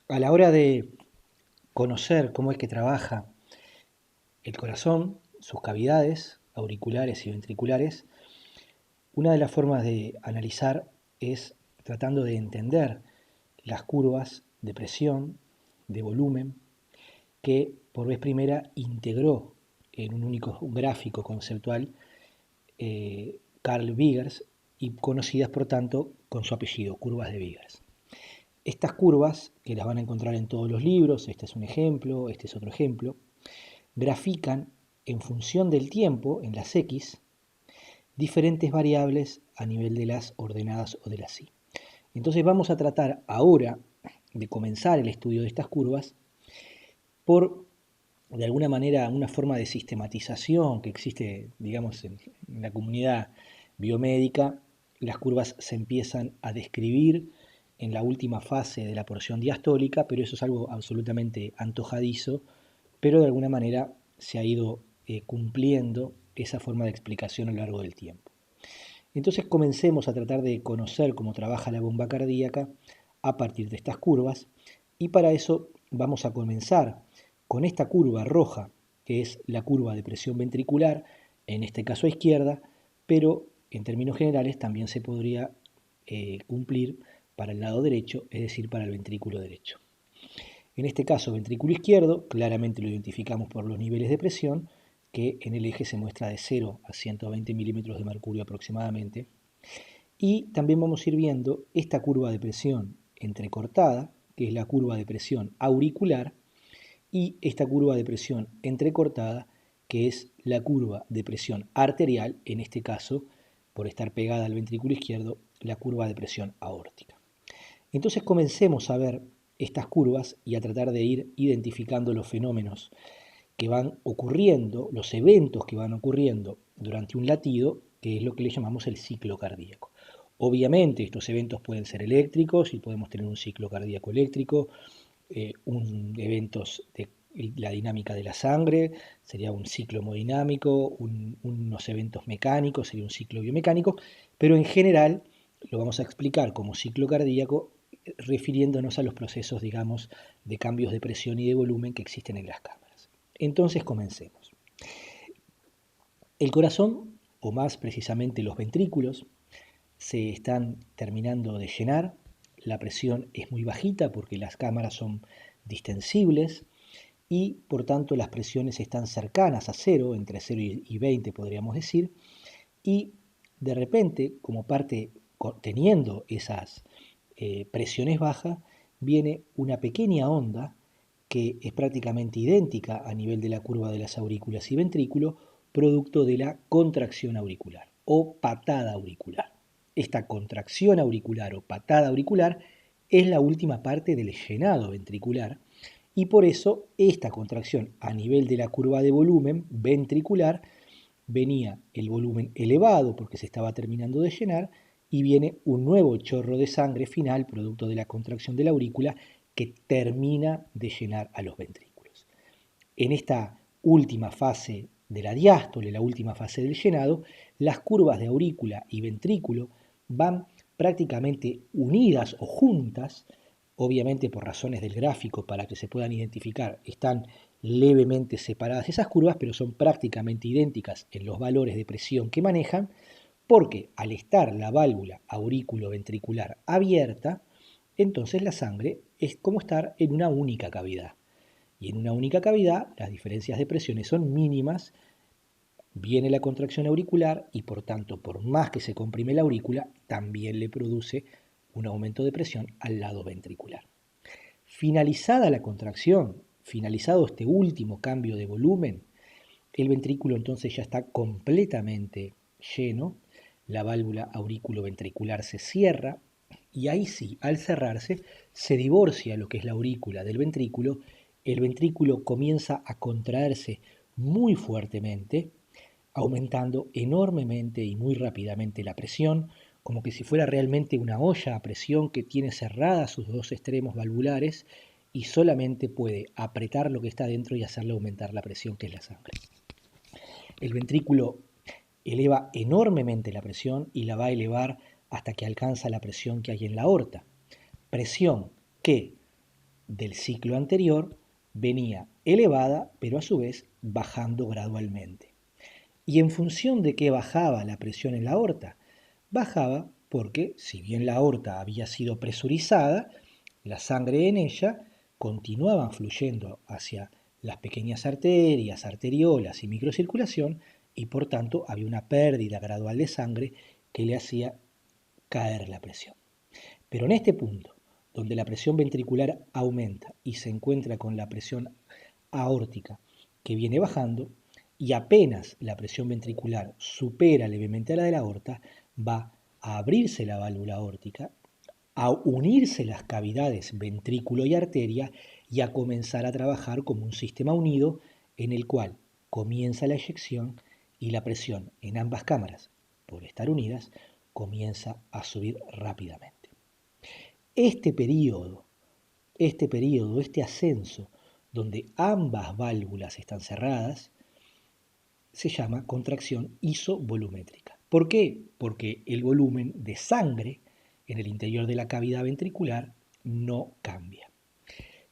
A la hora de conocer cómo es que trabaja el corazón, sus cavidades auriculares y ventriculares, una de las formas de analizar es tratando de entender las curvas de presión, de volumen, que por vez primera integró en un único gráfico conceptual Carl Vickers y conocidas por tanto con su apellido, curvas de Vickers. Estas curvas, que las van a encontrar en todos los libros, este es un ejemplo, este es otro ejemplo, grafican en función del tiempo, en las X, diferentes variables a nivel de las ordenadas o de las Y. Entonces vamos a tratar ahora de comenzar el estudio de estas curvas por, de alguna manera, una forma de sistematización que existe, digamos, en la comunidad biomédica. Las curvas se empiezan a describir en la última fase de la porción diastólica, pero eso es algo absolutamente antojadizo, pero de alguna manera se ha ido cumpliendo esa forma de explicación a lo largo del tiempo. Entonces comencemos a tratar de conocer cómo trabaja la bomba cardíaca a partir de estas curvas y para eso vamos a comenzar con esta curva roja, que es la curva de presión ventricular, en este caso a izquierda, pero en términos generales también se podría cumplir para el lado derecho, es decir, para el ventrículo derecho. En este caso, ventrículo izquierdo, claramente lo identificamos por los niveles de presión, que en el eje se muestra de 0 a 120 milímetros de mercurio aproximadamente. Y también vamos a ir viendo esta curva de presión entrecortada, que es la curva de presión auricular, y esta curva de presión entrecortada, que es la curva de presión arterial, en este caso, por estar pegada al ventrículo izquierdo, la curva de presión aórtica. Entonces comencemos a ver estas curvas y a tratar de ir identificando los fenómenos que van ocurriendo, los eventos que van ocurriendo durante un latido, que es lo que le llamamos el ciclo cardíaco. Obviamente estos eventos pueden ser eléctricos y podemos tener un ciclo cardíaco eléctrico, eventos de la dinámica de la sangre, sería un ciclo hemodinámico, unos eventos mecánicos, sería un ciclo biomecánico, pero en general lo vamos a explicar como ciclo cardíaco refiriéndonos a los procesos, digamos, de cambios de presión y de volumen que existen en las cámaras. Entonces comencemos. El corazón, o más precisamente los ventrículos, se están terminando de llenar, la presión es muy bajita porque las cámaras son distensibles y por tanto las presiones están cercanas a cero, entre 0 y 20 podríamos decir, y de repente, como parte teniendo esas presiones bajas, viene una pequeña onda que es prácticamente idéntica a nivel de la curva de las aurículas y ventrículo, producto de la contracción auricular o patada auricular. Esta contracción auricular o patada auricular es la última parte del llenado ventricular y por eso esta contracción a nivel de la curva de volumen ventricular venía el volumen elevado porque se estaba terminando de llenar y viene un nuevo chorro de sangre final producto de la contracción de la aurícula que termina de llenar a los ventrículos. En esta última fase de la diástole, la última fase del llenado, las curvas de aurícula y ventrículo van prácticamente unidas o juntas, obviamente por razones del gráfico para que se puedan identificar, están levemente separadas esas curvas, pero son prácticamente idénticas en los valores de presión que manejan, porque al estar la válvula aurículo-ventricular abierta, entonces la sangre es como estar en una única cavidad. Y en una única cavidad las diferencias de presiones son mínimas, viene la contracción auricular y por tanto, por más que se comprime la aurícula, también le produce un aumento de presión al lado ventricular. Finalizada la contracción, finalizado este último cambio de volumen, el ventrículo entonces ya está completamente lleno, la válvula aurículo-ventricular se cierra y ahí sí, al cerrarse, se divorcia lo que es la aurícula del ventrículo, el ventrículo comienza a contraerse muy fuertemente, aumentando enormemente y muy rápidamente la presión, como que si fuera realmente una olla a presión que tiene cerradas sus dos extremos valvulares y solamente puede apretar lo que está dentro y hacerle aumentar la presión que es la sangre. El ventrículo eleva enormemente la presión y la va a elevar hasta que alcanza la presión que hay en la aorta. Presión que del ciclo anterior venía elevada, pero a su vez bajando gradualmente. ¿Y en función de qué bajaba la presión en la aorta? Bajaba porque, si bien la aorta había sido presurizada, la sangre en ella continuaba fluyendo hacia las pequeñas arterias, arteriolas y microcirculación, y por tanto había una pérdida gradual de sangre que le hacía caer la presión. Pero en este punto, donde la presión ventricular aumenta y se encuentra con la presión aórtica que viene bajando, y apenas la presión ventricular supera levemente a la de la aorta, va a abrirse la válvula aórtica, a unirse las cavidades ventrículo y arteria y a comenzar a trabajar como un sistema unido en el cual comienza la eyección y la presión en ambas cámaras, por estar unidas, comienza a subir rápidamente. Este periodo, este ascenso, donde ambas válvulas están cerradas, se llama contracción isovolumétrica. ¿Por qué? Porque el volumen de sangre en el interior de la cavidad ventricular no cambia.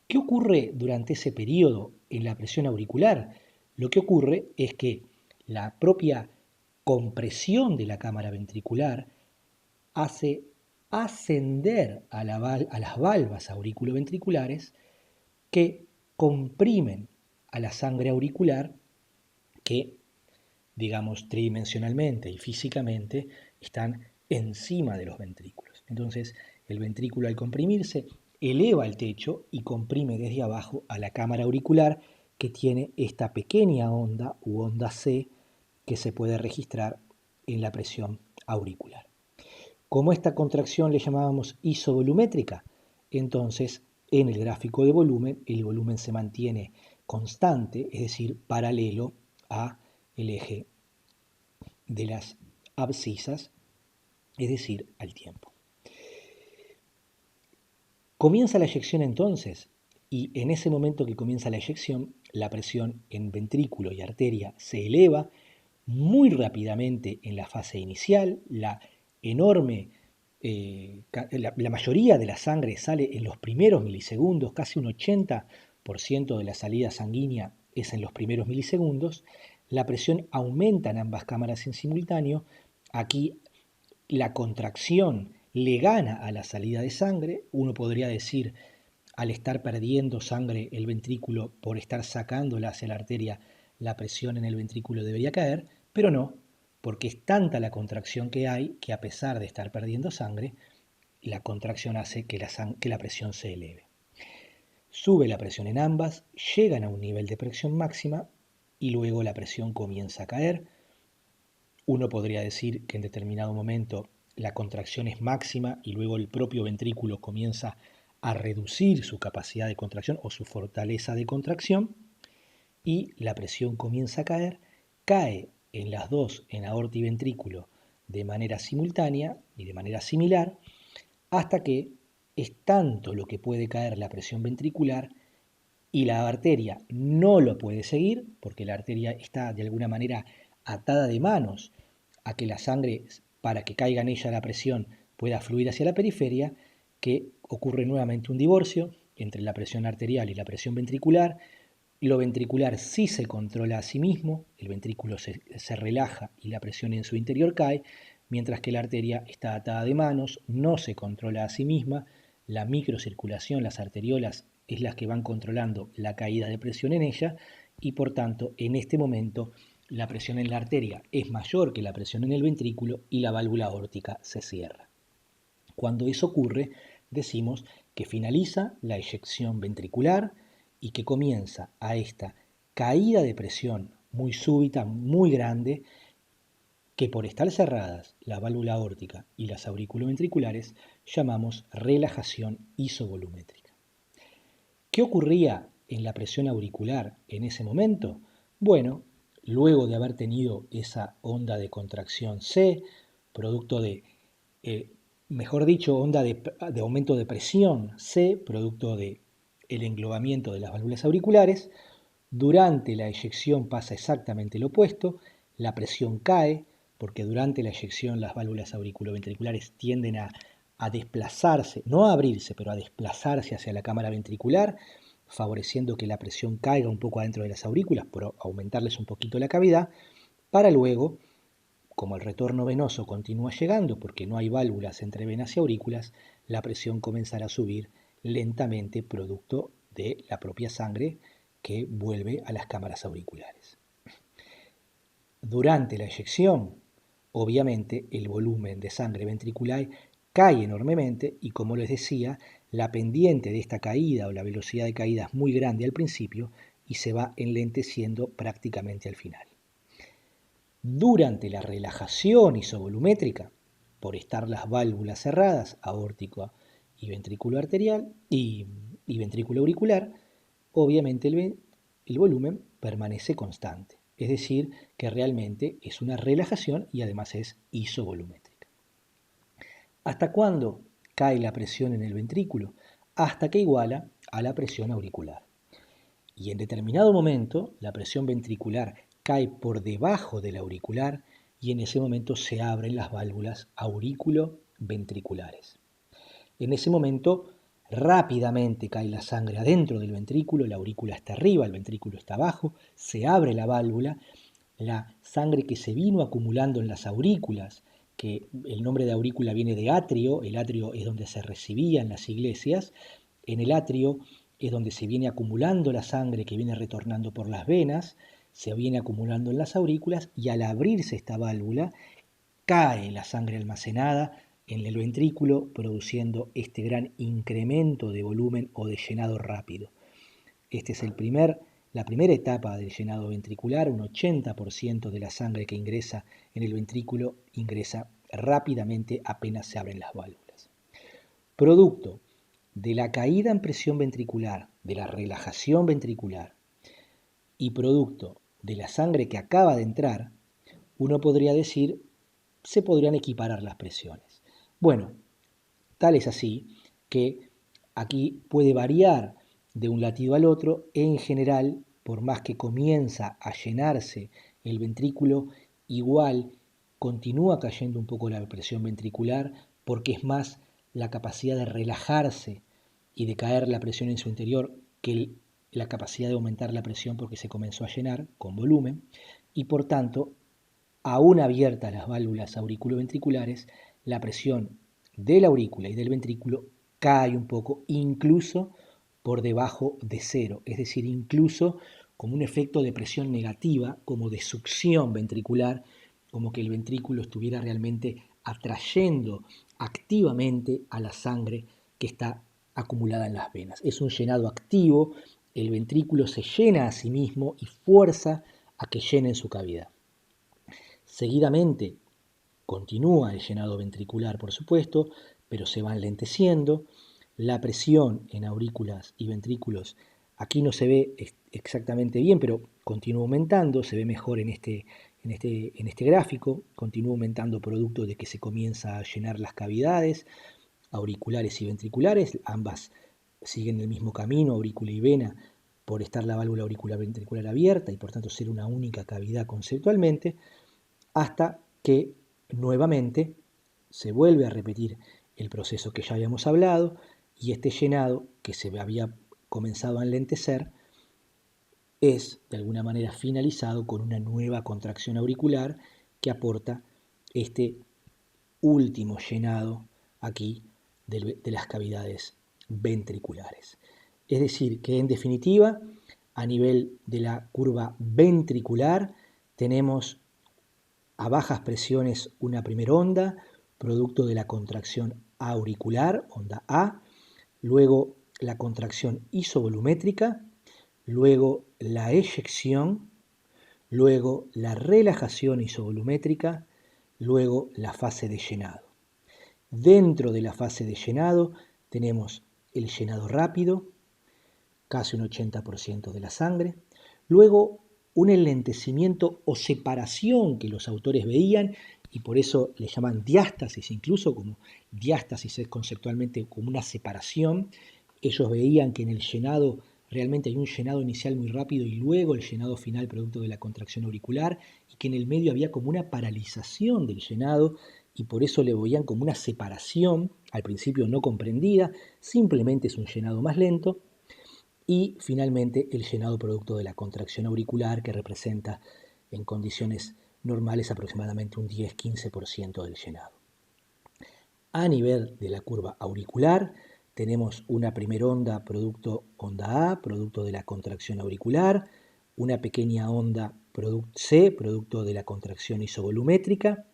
¿Qué ocurre durante ese periodo en la presión auricular? Lo que ocurre es que la propia compresión de la cámara ventricular hace ascender a las valvas auriculoventriculares que comprimen a la sangre auricular que, digamos, tridimensionalmente y físicamente están encima de los ventrículos. Entonces, el ventrículo al comprimirse eleva el techo y comprime desde abajo a la cámara auricular que tiene esta pequeña onda u onda C que se puede registrar en la presión auricular. Como esta contracción le llamábamos isovolumétrica, entonces en el gráfico de volumen el volumen se mantiene constante, es decir, paralelo a el eje de las abscisas, es decir, al tiempo. Comienza la eyección entonces, y en ese momento que comienza la eyección, la presión en ventrículo y arteria se eleva muy rápidamente en la fase inicial, la mayoría de la sangre sale en los primeros milisegundos, casi un 80% de la salida sanguínea es en los primeros milisegundos, la presión aumenta en ambas cámaras en simultáneo, aquí la contracción le gana a la salida de sangre, uno podría decir, al estar perdiendo sangre el ventrículo por estar sacándola hacia la arteria, la presión en el ventrículo debería caer, pero no, porque es tanta la contracción que hay que a pesar de estar perdiendo sangre, la contracción hace que la presión se eleve. Sube la presión en ambas, llegan a un nivel de presión máxima y luego la presión comienza a caer. Uno podría decir que en determinado momento la contracción es máxima y luego el propio ventrículo comienza a reducir su capacidad de contracción o su fortaleza de contracción y la presión comienza a caer, cae en las dos, en aorta y ventrículo, de manera simultánea y de manera similar, hasta que es tanto lo que puede caer la presión ventricular y la arteria no lo puede seguir, porque la arteria está de alguna manera atada de manos a que la sangre, para que caiga en ella la presión, pueda fluir hacia la periferia, que ocurre nuevamente un divorcio entre la presión arterial y la presión ventricular. Lo ventricular sí se controla a sí mismo, el ventrículo se relaja y la presión en su interior cae, mientras que la arteria está atada de manos, no se controla a sí misma, la microcirculación, las arteriolas, es las que van controlando la caída de presión en ella y por tanto en este momento la presión en la arteria es mayor que la presión en el ventrículo y la válvula aórtica se cierra. Cuando eso ocurre, decimos que finaliza la eyección ventricular y que comienza a esta caída de presión muy súbita, muy grande, que por estar cerradas la válvula aórtica y las auriculoventriculares llamamos relajación isovolumétrica. ¿Qué ocurría en la presión auricular en ese momento? Bueno, luego de haber tenido esa onda de contracción C, producto de, mejor dicho, onda de aumento de presión C, producto de el englobamiento de las válvulas auriculares, durante la eyección pasa exactamente lo opuesto, la presión cae, porque durante la eyección las válvulas auriculoventriculares tienden a a desplazarse, no a abrirse, pero a desplazarse hacia la cámara ventricular, favoreciendo que la presión caiga un poco adentro de las aurículas, por aumentarles un poquito la cavidad, para luego, como el retorno venoso continúa llegando, porque no hay válvulas entre venas y aurículas, la presión comenzará a subir lentamente producto de la propia sangre que vuelve a las cámaras auriculares. Durante la eyección, obviamente, el volumen de sangre ventricular cae enormemente y, como les decía, la pendiente de esta caída o la velocidad de caída es muy grande al principio y se va enlenteciendo prácticamente al final. Durante la relajación isovolumétrica, por estar las válvulas cerradas, aórtica y ventrículo arterial y ventrículo auricular, obviamente el volumen permanece constante. Es decir, que realmente es una relajación y además es isovolumétrica. ¿Hasta cuándo cae la presión en el ventrículo? Hasta que iguala a la presión auricular. Y en determinado momento la presión ventricular cae por debajo de la auricular y en ese momento se abren las válvulas aurículo-ventriculares. En ese momento rápidamente cae la sangre adentro del ventrículo, la aurícula está arriba, el ventrículo está abajo, se abre la válvula, la sangre que se vino acumulando en las aurículas, que el nombre de aurícula viene de atrio, el atrio es donde se recibía en las iglesias, en el atrio es donde se viene acumulando la sangre que viene retornando por las venas, se viene acumulando en las aurículas y al abrirse esta válvula cae la sangre almacenada en el ventrículo produciendo este gran incremento de volumen o de llenado rápido. Esta es la primera etapa del llenado ventricular, un 80% de la sangre que ingresa en el ventrículo ingresa rápidamente apenas se abren las válvulas. Producto de la caída en presión ventricular, de la relajación ventricular y producto de la sangre que acaba de entrar, uno podría decir, se podrían equiparar las presiones. Bueno, tal es así que aquí puede variar de un latido al otro. En general, por más que comienza a llenarse el ventrículo, igual continúa cayendo un poco la presión ventricular porque es más la capacidad de relajarse y de caer la presión en su interior que la capacidad de aumentar la presión porque se comenzó a llenar con volumen y por tanto, aún abiertas las válvulas auriculoventriculares, la presión de la aurícula y del ventrículo cae un poco, incluso por debajo de cero, es decir, incluso como un efecto de presión negativa, como de succión ventricular, como que el ventrículo estuviera realmente atrayendo activamente a la sangre que está acumulada en las venas. Es un llenado activo, el ventrículo se llena a sí mismo y fuerza a que llene su cavidad. Seguidamente continúa el llenado ventricular, por supuesto, pero se va enlenteciendo. La presión en aurículas y ventrículos aquí no se ve exactamente bien, pero continúa aumentando, se ve mejor en este gráfico, continúa aumentando producto de que se comienza a llenar las cavidades auriculares y ventriculares, ambas siguen el mismo camino, aurícula y vena, por estar la válvula auricular ventricular abierta y por tanto ser una única cavidad conceptualmente, hasta que nuevamente se vuelve a repetir el proceso que ya habíamos hablado y este llenado que se había comenzado a enlentecer es de alguna manera finalizado con una nueva contracción auricular que aporta este último llenado aquí de las cavidades ventriculares. Es decir, que en definitiva, a nivel de la curva ventricular, tenemos a bajas presiones una primera onda, producto de la contracción auricular, onda A, luego la contracción isovolumétrica, luego la eyección, luego la relajación isovolumétrica, luego la fase de llenado. Dentro de la fase de llenado tenemos el llenado rápido, casi un 80% de la sangre, luego un enlentecimiento o separación que los autores veían y por eso le llaman diástasis, incluso como diástasis es conceptualmente como una separación. Ellos veían que en el llenado realmente hay un llenado inicial muy rápido y luego el llenado final producto de la contracción auricular y que en el medio había como una paralización del llenado y por eso le veían como una separación al principio no comprendida, simplemente es un llenado más lento. Y finalmente el llenado producto de la contracción auricular, que representa en condiciones normales aproximadamente un 10-15% del llenado. A nivel de la curva auricular tenemos una primera onda, producto onda A, producto de la contracción auricular, una pequeña onda C, producto de la contracción isovolumétrica,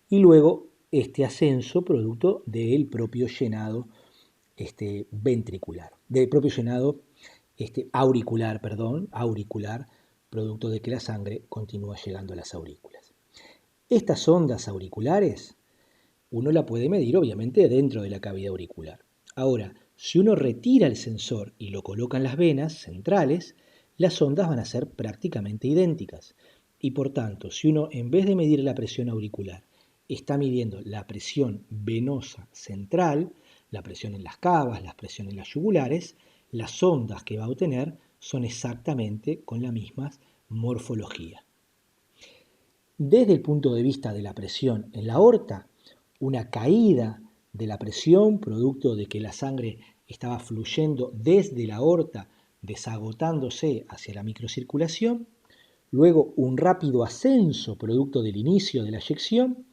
y luego este ascenso producto del propio llenado ventricular, del propio llenado auricular, producto de que la sangre continúa llegando a las aurículas. Estas ondas auriculares uno la puede medir obviamente dentro de la cavidad auricular. Ahora, si uno retira el sensor y lo coloca en las venas centrales, las ondas van a ser prácticamente idénticas. Y por tanto, si uno en vez de medir la presión auricular, está midiendo la presión venosa central, la presión en las cavas, la presión en las yugulares, las ondas que va a obtener son exactamente con la misma morfología. Desde el punto de vista de la presión en la aorta, una caída de la presión producto de que la sangre estaba fluyendo desde la aorta, desagotándose hacia la microcirculación, luego un rápido ascenso producto del inicio de la eyección.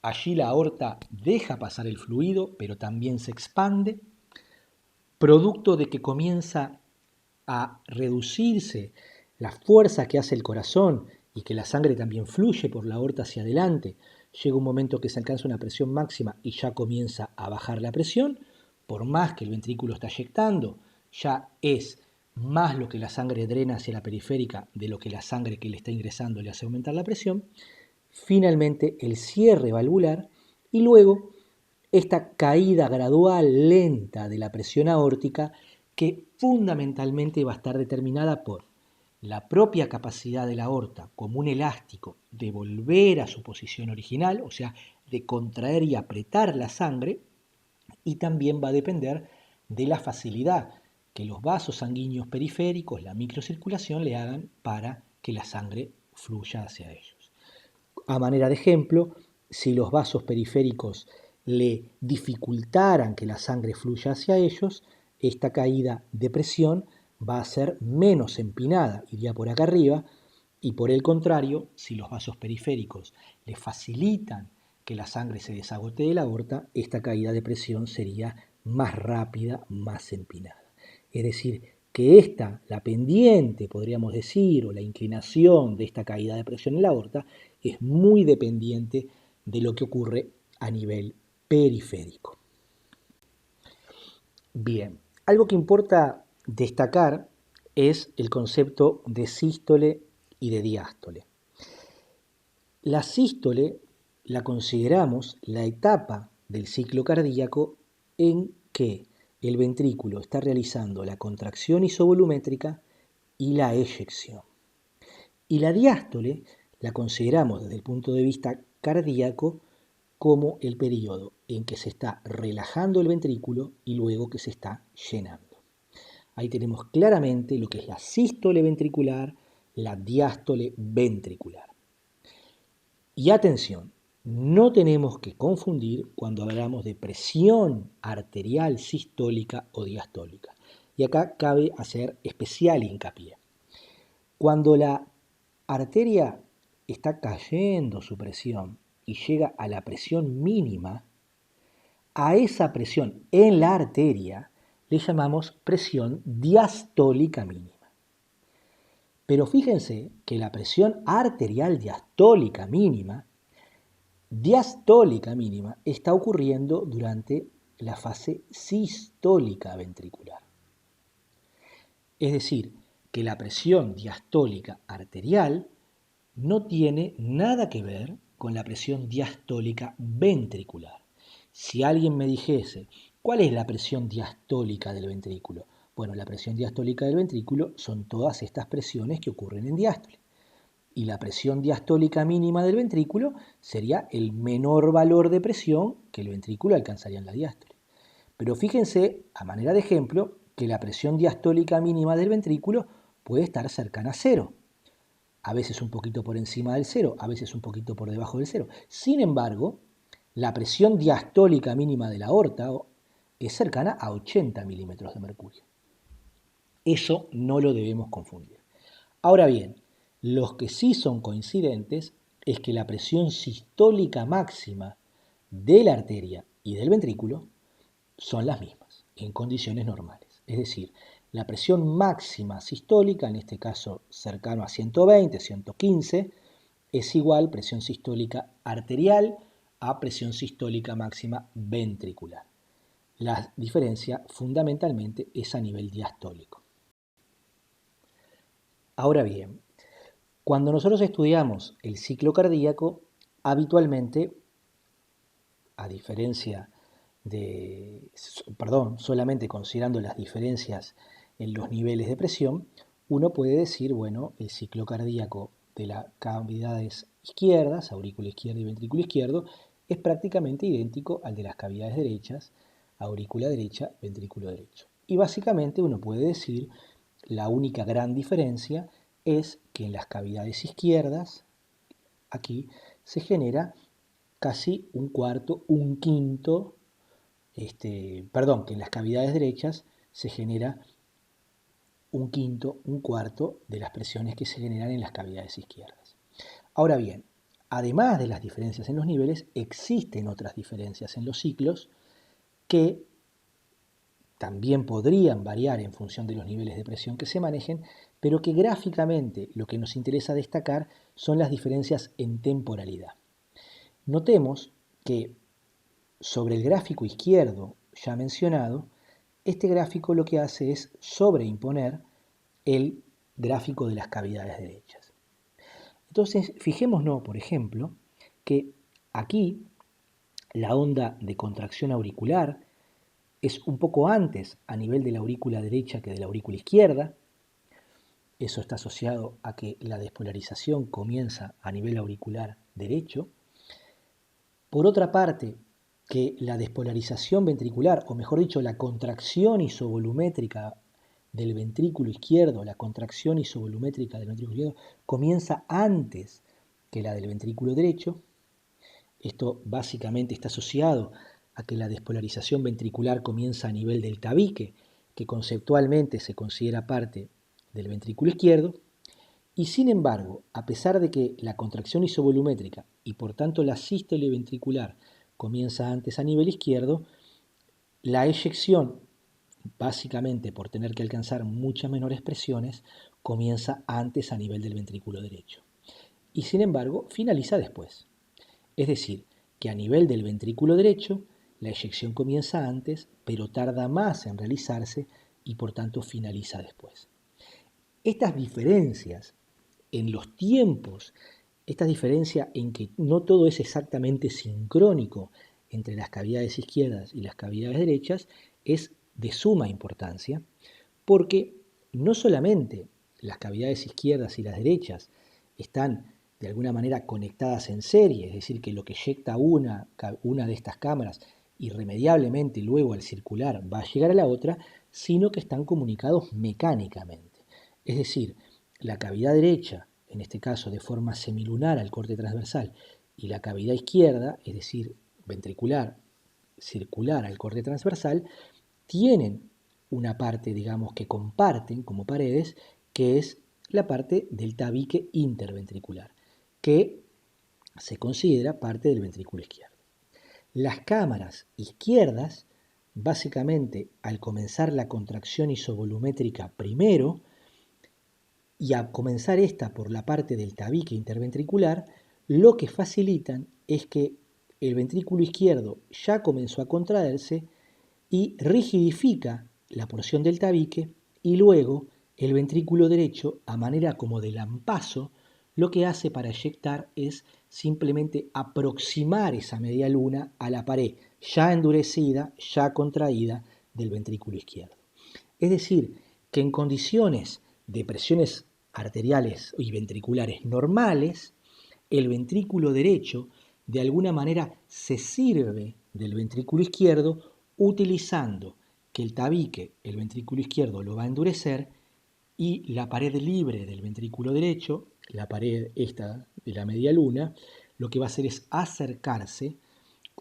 Allí la aorta deja pasar el fluido, pero también se expande, producto de que comienza a reducirse la fuerza que hace el corazón y que la sangre también fluye por la aorta hacia adelante. Llega un momento que se alcanza una presión máxima y ya comienza a bajar la presión, por más que el ventrículo está eyectando, ya es más lo que la sangre drena hacia la periférica de lo que la sangre que le está ingresando le hace aumentar la presión. Finalmente el cierre valvular y luego esta caída gradual, lenta de la presión aórtica, que fundamentalmente va a estar determinada por la propia capacidad de la aorta como un elástico de volver a su posición original, o sea, de contraer y apretar la sangre, y también va a depender de la facilidad que los vasos sanguíneos periféricos, la microcirculación, le hagan para que la sangre fluya hacia ellos. A manera de ejemplo, si los vasos periféricos le dificultaran que la sangre fluya hacia ellos, esta caída de presión va a ser menos empinada, iría por acá arriba, y por el contrario, si los vasos periféricos le facilitan que la sangre se desagote de la aorta, esta caída de presión sería más rápida, más empinada. Es decir, que la pendiente, podríamos decir, o la inclinación de esta caída de presión en la aorta, es muy dependiente de lo que ocurre a nivel periférico. Bien, algo que importa destacar es el concepto de sístole y de diástole. La sístole la consideramos la etapa del ciclo cardíaco en que el ventrículo está realizando la contracción isovolumétrica y la eyección. Y la diástole la consideramos desde el punto de vista cardíaco como el periodo en que se está relajando el ventrículo y luego que se está llenando. Ahí tenemos claramente lo que es la sístole ventricular, la diástole ventricular. Y atención, no tenemos que confundir cuando hablamos de presión arterial sistólica o diastólica. Y acá cabe hacer especial hincapié. Cuando la arteria está cayendo su presión y llega a la presión mínima, a esa presión en la arteria le llamamos presión diastólica mínima. Pero fíjense que la presión arterial diastólica mínima está ocurriendo durante la fase sistólica ventricular. Es decir, que la presión diastólica arterial no tiene nada que ver con la presión diastólica ventricular. Si alguien me dijese, ¿cuál es la presión diastólica del ventrículo? Bueno, la presión diastólica del ventrículo son todas estas presiones que ocurren en diástole. Y la presión diastólica mínima del ventrículo sería el menor valor de presión que el ventrículo alcanzaría en la diástole. Pero fíjense, a manera de ejemplo, que la presión diastólica mínima del ventrículo puede estar cercana a cero. A veces un poquito por encima del cero, a veces un poquito por debajo del cero. Sin embargo, La presión diastólica mínima de la aorta es cercana a 80 milímetros de mercurio. Eso no lo debemos confundir. Ahora bien, los que sí son coincidentes es que la presión sistólica máxima de la arteria y del ventrículo son las mismas en condiciones normales. Es decir, la presión máxima sistólica, en este caso cercano a 120, 115, es igual presión sistólica arterial a presión sistólica máxima ventricular. La diferencia fundamentalmente es a nivel diastólico. Ahora bien, cuando nosotros estudiamos el ciclo cardíaco, habitualmente, a diferencia solamente considerando las diferencias en los niveles de presión, uno puede decir, bueno, el ciclo cardíaco de las cavidades izquierdas, aurícula izquierda y ventrículo izquierdo, es prácticamente idéntico al de las cavidades derechas, aurícula derecha, ventrículo derecho. Y básicamente uno puede decir, la única gran diferencia es que en las cavidades izquierdas, aquí, se genera casi un cuarto, un quinto, que en las cavidades derechas se genera un quinto, un cuarto de las presiones que se generan en las cavidades izquierdas. Ahora bien, además de las diferencias en los niveles, existen otras diferencias en los ciclos que también podrían variar en función de los niveles de presión que se manejen, pero que gráficamente lo que nos interesa destacar son las diferencias en temporalidad. Notemos que sobre el gráfico izquierdo ya mencionado, este gráfico lo que hace es sobreimponer el gráfico de las cavidades derechas. Entonces, fijémonos, por ejemplo, que aquí la onda de contracción auricular es un poco antes a nivel de la aurícula derecha que de la aurícula izquierda. Eso está asociado a que la despolarización comienza a nivel auricular derecho. Por otra parte, que la despolarización ventricular, o mejor dicho, la contracción isovolumétrica del ventrículo izquierdo, la contracción isovolumétrica del ventrículo izquierdo, comienza antes que la del ventrículo derecho. Esto básicamente está asociado a que la despolarización ventricular comienza a nivel del tabique, que conceptualmente se considera parte del ventrículo izquierdo, y sin embargo, a pesar de que la contracción isovolumétrica y por tanto la sístole ventricular comienza antes a nivel izquierdo, la eyección, básicamente por tener que alcanzar muchas menores presiones, comienza antes a nivel del ventrículo derecho. Y sin embargo, finaliza después. Es decir, que a nivel del ventrículo derecho, la eyección comienza antes, pero tarda más en realizarse y por tanto finaliza después. Estas diferencias en los tiempos, esta diferencia en que no todo es exactamente sincrónico entre las cavidades izquierdas y las cavidades derechas, es de suma importancia, porque no solamente las cavidades izquierdas y las derechas están de alguna manera conectadas en serie, es decir, que lo que eyecta una de estas cámaras irremediablemente luego al circular va a llegar a la otra, sino que están comunicados mecánicamente. Es decir, la cavidad derecha, en este caso de forma semilunar al corte transversal, y la cavidad izquierda, es decir, ventricular, circular al corte transversal, tienen una parte, digamos, que comparten como paredes, que es la parte del tabique interventricular, que se considera parte del ventrículo izquierdo. Las cámaras izquierdas, básicamente, al comenzar la contracción isovolumétrica primero, y a comenzar esta por la parte del tabique interventricular, lo que facilitan es que el ventrículo izquierdo ya comenzó a contraerse y rigidifica la porción del tabique y luego el ventrículo derecho, a manera como de lampazo, lo que hace para eyectar es simplemente aproximar esa media luna a la pared ya endurecida, ya contraída del ventrículo izquierdo. Es decir, que en condiciones de presiones arteriales y ventriculares normales, el ventrículo derecho de alguna manera se sirve del ventrículo izquierdo utilizando que el tabique, el ventrículo izquierdo, lo va a endurecer y la pared libre del ventrículo derecho, la pared esta de la media luna, lo que va a hacer es acercarse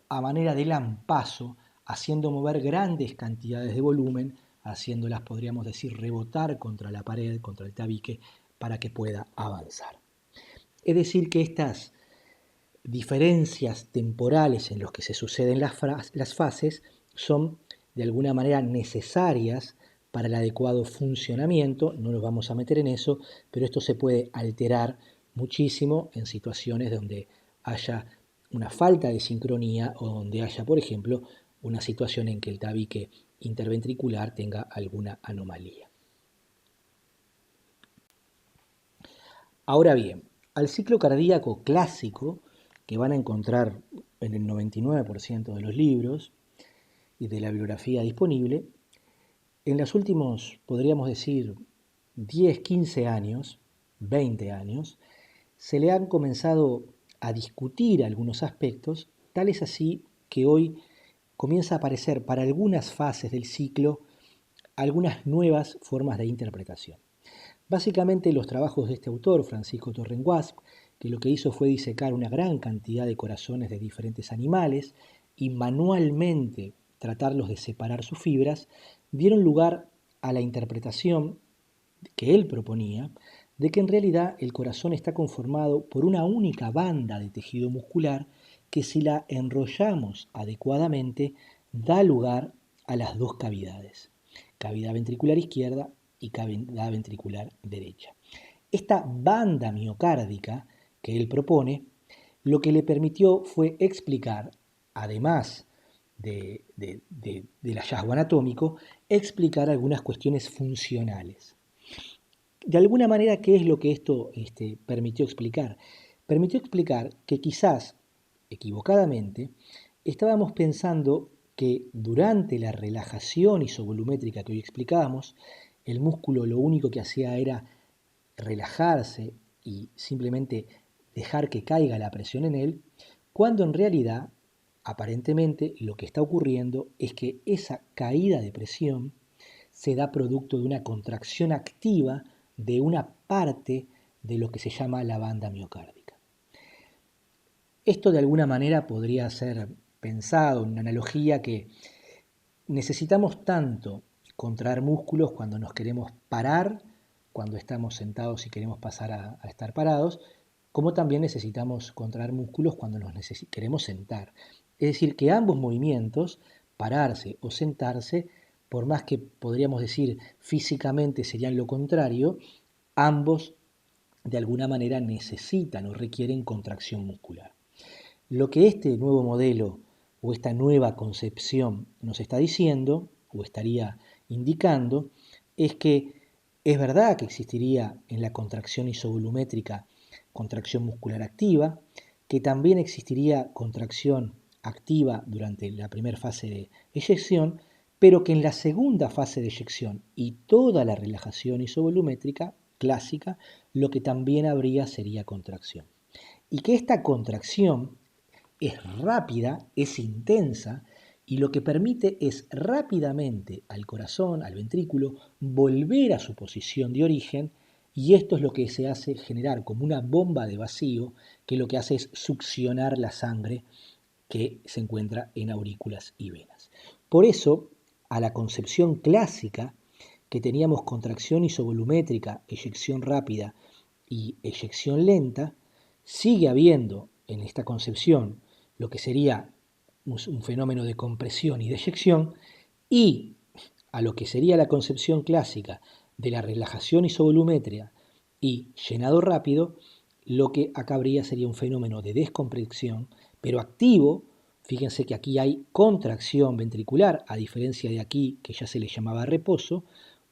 a manera de lampazo, haciendo mover grandes cantidades de volumen, haciéndolas, podríamos decir, rebotar contra la pared, contra el tabique, para que pueda avanzar. Es decir, que estas diferencias temporales en los que se suceden las fases son de alguna manera necesarias para el adecuado funcionamiento. No nos vamos a meter en eso, pero esto se puede alterar muchísimo en situaciones donde haya una falta de sincronía o donde haya, por ejemplo, una situación en que el tabique interventricular tenga alguna anomalía. Ahora bien, al ciclo cardíaco clásico, que van a encontrar en el 99% de los libros y de la bibliografía disponible, en los últimos, podríamos decir, 10, 15 años, 20 años, se le han comenzado a discutir algunos aspectos, tal es así que hoy comienza a aparecer para algunas fases del ciclo algunas nuevas formas de interpretación. Básicamente los trabajos de este autor, Francisco Torrenguasp, que lo que hizo fue disecar una gran cantidad de corazones de diferentes animales y manualmente tratarlos de separar sus fibras, dieron lugar a la interpretación que él proponía de que en realidad el corazón está conformado por una única banda de tejido muscular que si la enrollamos adecuadamente da lugar a las dos cavidades, cavidad ventricular izquierda y cavidad ventricular derecha. Esta banda miocárdica que él propone, lo que le permitió fue explicar, además del hallazgo anatómico, explicar algunas cuestiones funcionales. De alguna manera, ¿qué es lo que esto permitió explicar? Permitió explicar que quizás, equivocadamente, estábamos pensando que durante la relajación isovolumétrica que hoy explicábamos, el músculo lo único que hacía era relajarse y simplemente dejar que caiga la presión en él, cuando en realidad, aparentemente, lo que está ocurriendo es que esa caída de presión se da producto de una contracción activa de una parte de lo que se llama la banda miocárdica. Esto de alguna manera podría ser pensado en una analogía que necesitamos tanto contraer músculos cuando nos queremos parar, cuando estamos sentados y queremos pasar a estar parados, como también necesitamos contraer músculos cuando nos queremos sentar. Es decir, que ambos movimientos, pararse o sentarse, por más que podríamos decir físicamente serían lo contrario, ambos de alguna manera necesitan o requieren contracción muscular. Lo que este nuevo modelo o esta nueva concepción nos está diciendo o estaría indicando es que es verdad que existiría en la contracción isovolumétrica contracción muscular activa, que también existiría contracción activa durante la primera fase de eyección, pero que en la segunda fase de eyección y toda la relajación isovolumétrica clásica, lo que también habría sería contracción. Y que esta contracción es rápida, es intensa, y lo que permite es rápidamente al corazón, al ventrículo, volver a su posición de origen, y esto es lo que se hace generar como una bomba de vacío, que lo que hace es succionar la sangre que se encuentra en aurículas y venas. Por eso, a la concepción clásica, que teníamos contracción isovolumétrica, eyección rápida y eyección lenta, sigue habiendo en esta concepción lo que sería un fenómeno de compresión y de eyección, y a lo que sería la concepción clásica de la relajación isovolumétrica y llenado rápido, lo que acá habría sería un fenómeno de descompresión, pero activo. Fíjense que aquí hay contracción ventricular, a diferencia de aquí que ya se le llamaba reposo,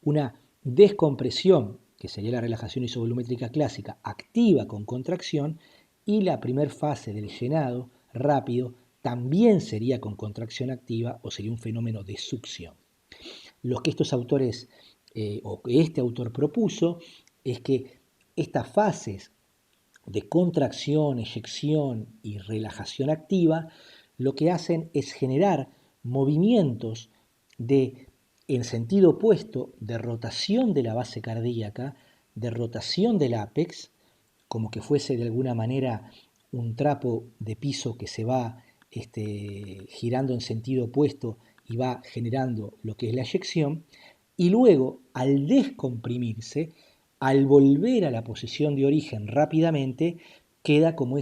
una descompresión, que sería la relajación isovolumétrica clásica, activa con contracción, y la primera fase del llenado rápido también sería con contracción activa o sería un fenómeno de succión. Lo que estos autores o que este autor propuso es que estas fases de contracción, eyección y relajación activa lo que hacen es generar movimientos en sentido opuesto de rotación de la base cardíaca, de rotación del ápex, como que fuese de alguna manera un trapo de piso que se va girando en sentido opuesto y va generando lo que es la eyección, y luego al descomprimirse, al volver a la posición de origen rápidamente, queda como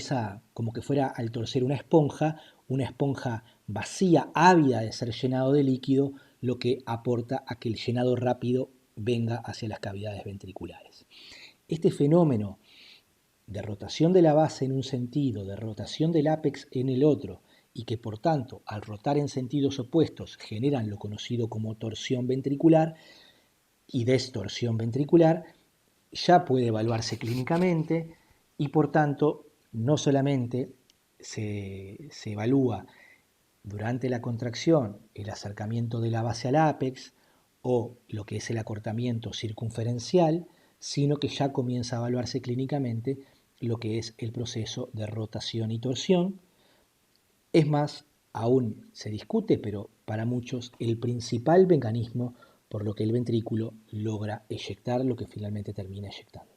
que fuera al torcer una esponja vacía, ávida de ser llenado de líquido, lo que aporta a que el llenado rápido venga hacia las cavidades ventriculares. Este fenómeno de rotación de la base en un sentido, de rotación del ápex en el otro, y que por tanto al rotar en sentidos opuestos generan lo conocido como torsión ventricular y distorsión ventricular, ya puede evaluarse clínicamente y por tanto no solamente se evalúa durante la contracción el acercamiento de la base al ápex o lo que es el acortamiento circunferencial, sino que ya comienza a evaluarse clínicamente lo que es el proceso de rotación y torsión. Es más, aún se discute, pero para muchos el principal mecanismo por lo que el ventrículo logra eyectar lo que finalmente termina eyectando.